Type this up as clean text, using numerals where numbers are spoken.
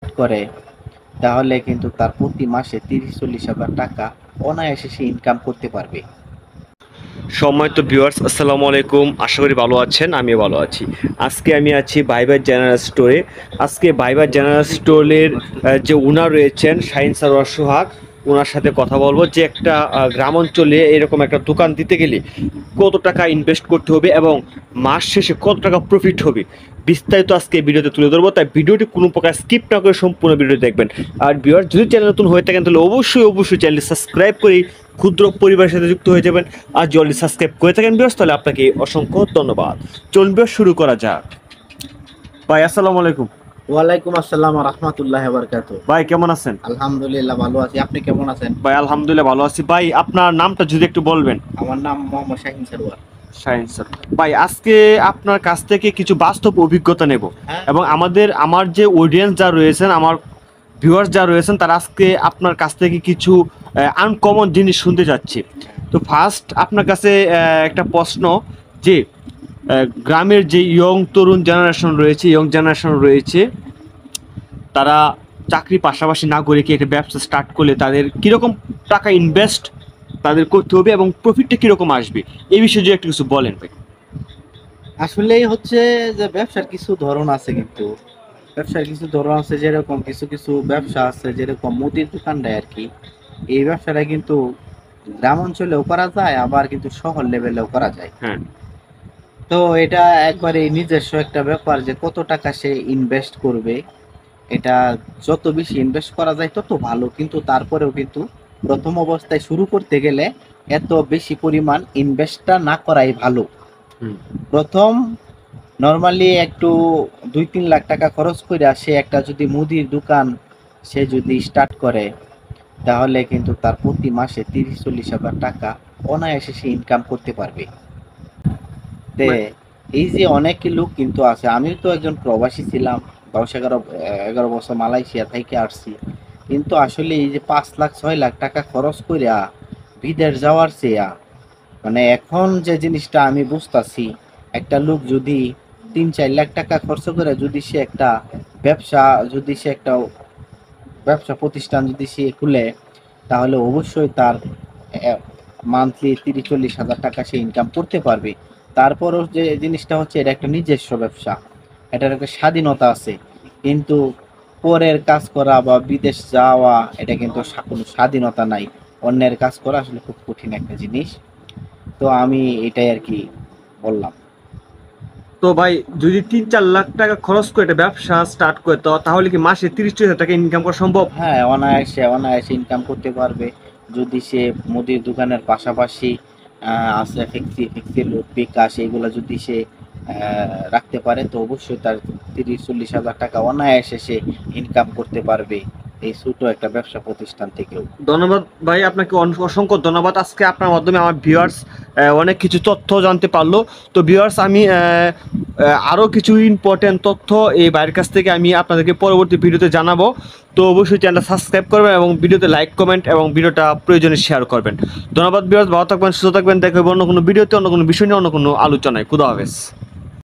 করে তাহলে কিন্তু তার প্রতি মাসে ৩০-৪০ হাজার টাকা অনায়াসে সে ইনকাম করতে পারবে। সম্মানিত ভিউয়ার্স, আসসালামু আলাইকুম। আশা করি ভালো আছেন, আমিও ভালো আছি। আজকে আমি আছি ভাইবার জেনারেল স্টোরে। আজকে ভাইবার জেনারেল স্টোরের যে ওনার রয়েছেন শাহিন সারোয়ার সোহাগ, ওনার সাথে কথা বলবো যে একটা গ্রাম অঞ্চলে এরকম একটা দোকান দিতে গেলে কত টাকা ইনভেস্ট করতে হবে এবং মাস শেষে কত টাকা প্রফিট হবে, বিস্তারিত আজকে ভিডিওতে তুলে ধরবো। তাই ভিডিওটি কোনো প্রকার স্কিপ না করে সম্পূর্ণ ভিডিও দেখবেন। আর ভিউয়ার্স, যদি চ্যানেল নতুন হয়ে থাকেন তাহলে অবশ্যই চ্যানেলটি সাবস্ক্রাইব করে ক্ষুদ্র পরিবারের সাথে যুক্ত হয়ে যাবেন। আর যদি সাবস্ক্রাইব করে থাকেন ভিউয়ার্স, তাহলে আপনাকে অসংখ্য ধন্যবাদ। চলুন ভিউয়ার্স, শুরু করা যাক। ভাই আসসালামু আলাইকুম। ওয়ালাইকুম আসসালাম ওয়া রাহমাতুল্লাহি ওয়া বারাকাতুহু। ভাই কেমন আছেন? আলহামদুলিল্লাহ ভালো আছি। আপনি কেমন আছেন? ভাই আলহামদুলিল্লাহ ভালো আছি। ভাই আপনার নামটা যদি একটু বলবেন। আমার নাম মোহাম্মদ শাহিন সারোয়ার। শাহিন স্যার। ভাই আজকে আপনার কাছ থেকে কিছু বাস্তব অভিজ্ঞতা নেব হ্যাঁ, এবং আমার যে অডিয়েন্স যা রয়েছেন, আমার ভিউয়ার্স যা রয়েছেন, তারা আজকে আপনার কাছ থেকে কিছু আনকমন জিনিস শুনতে যাচ্ছে। তো ফার্স্ট আপনার কাছে একটা প্রশ্ন যে গ্রামের যে তরুণ জেনারেশন রয়েছে, তারা চাকরি পাশাপাশি না করে কি একটা ব্যবসা স্টার্ট করলে তাদের কীরকম টাকা ইনভেস্ট তাদের করতে হবে এবং প্রফিটটা কীরকম আসবে, এই বিষয়ে যদি একটু কিছু বলেন ভাই। আসলেই হচ্ছে যে ব্যবসার কিছু ধরন আছে, কিন্তু ব্যবসার কিছু ধরন আছে, যেরকম কিছু কিছু ব্যবসা আছে, যেরকম মুদির দোকান দেয় আর কি। এই ব্যবসাটা কিন্তু গ্রাম অঞ্চলেও করা যায়, আবার কিন্তু শহর লেভেলেও করা যায়। হ্যাঁ। তো এটা একবারে নিজস্ব একটা ব্যাপার যে কত টাকা সে ইনভেস্ট করবে। এটা যত বেশি ইনভেস্ট করা যায় তত ভালো, কিন্তু তারপরেও কিন্তু প্রথম অবস্থায় শুরু করতে গেলে এত বেশি পরিমাণ ইনভেস্টটা না করাই ভালো। হুম। প্রথম নর্মালি একটু ২-৩ লাখ টাকা খরচ করে সে একটা যদি মুদির দোকান সে যদি স্টার্ট করে, তাহলে কিন্তু তার প্রতি মাসে ৩০-৪০ হাজার টাকা অনায়াসে সে ইনকাম করতে পারবে। তে এই যে অনেক লোক কিন্তু আছে, আমিও তো একজন প্রবাসী ছিলাম, ১০-১১ বছর মালয়েশিয়া থেকে আসছি। কিন্তু আসলে এই যে ৫ লাখ ৬ লাখ টাকা খরচ কইরা বিদেশ যাওয়ার চেয়া, মানে এখন যে জিনিসটা আমি বুঝতাছি, একটা লোক যদি ৩-৪ লাখ টাকা খরচ করে যদি সে একটা ব্যবসা যদি সে একটা ব্যবসা প্রতিষ্ঠান যদি সে খুলে, তাহলে অবশ্যই তার মান্থলি ৩০-৪০ হাজার টাকা সে ইনকাম করতে পারবে। তারপরও যে জিনিসটা হচ্ছে, এটা একটা নিজস্ব ব্যবসা, এটার একটা স্বাধীনতা আছে। কিন্তু পরের কাজ করা বা বিদেশ যাওয়া, এটা কিন্তু কোনো স্বাধীনতা নাই। অন্যের কাজ করা আসলে খুব কঠিন একটা জিনিস। তো আমি এটাই আর কি বললাম। তো ভাই, যদি ৩-৪ লাখ টাকা খরচ করে একটা ব্যবসা স্টার্ট করে, তো তাহলে কি মাসে ৩০-৪০ হাজার টাকা ইনকাম করা সম্ভব? হ্যাঁ, অনায়াসে অনায়াসে ইনকাম করতে পারবে। যদি সে মুদির দোকানের পাশাপাশি আছে ফিক্সি লোড, বিকাশ, এগুলো যদি সে রাখতে পারে, তো অবশ্যই তার ৩০-৪০ হাজার টাকা অনায়াসে সে ইনকাম করতে পারবে এই ছোট একটা ব্যবসা প্রতিষ্ঠান থেকেও। ধন্যবাদ ভাই, আপনাকে অসংখ্য ধন্যবাদ। আজকে আপনার মাধ্যমে আমার ভিউয়ার্স অনেক কিছু তথ্য জানতে পারলো। তো ভিউয়ার্স, আমি আরও কিছু ইম্পর্টেন্ট তথ্য এই ভাইয়ের কাছ থেকে আমি আপনাদেরকে পরবর্তী ভিডিওতে জানাবো। তো অবশ্যই চ্যানেলটা সাবস্ক্রাইব করবেন এবং ভিডিওতে লাইক, কমেন্ট এবং ভিডিওটা প্রয়োজনে শেয়ার করবেন। ধন্যবাদ ভিউয়ার্স, ভালো থাকবেন, সুস্থ থাকবেন। দেখা হবে অন্য কোনো ভিডিওতে, অন্য কোনো বিষয় নিয়ে, অন্য কোনো আলোচনায়। খুদা হাফেজ।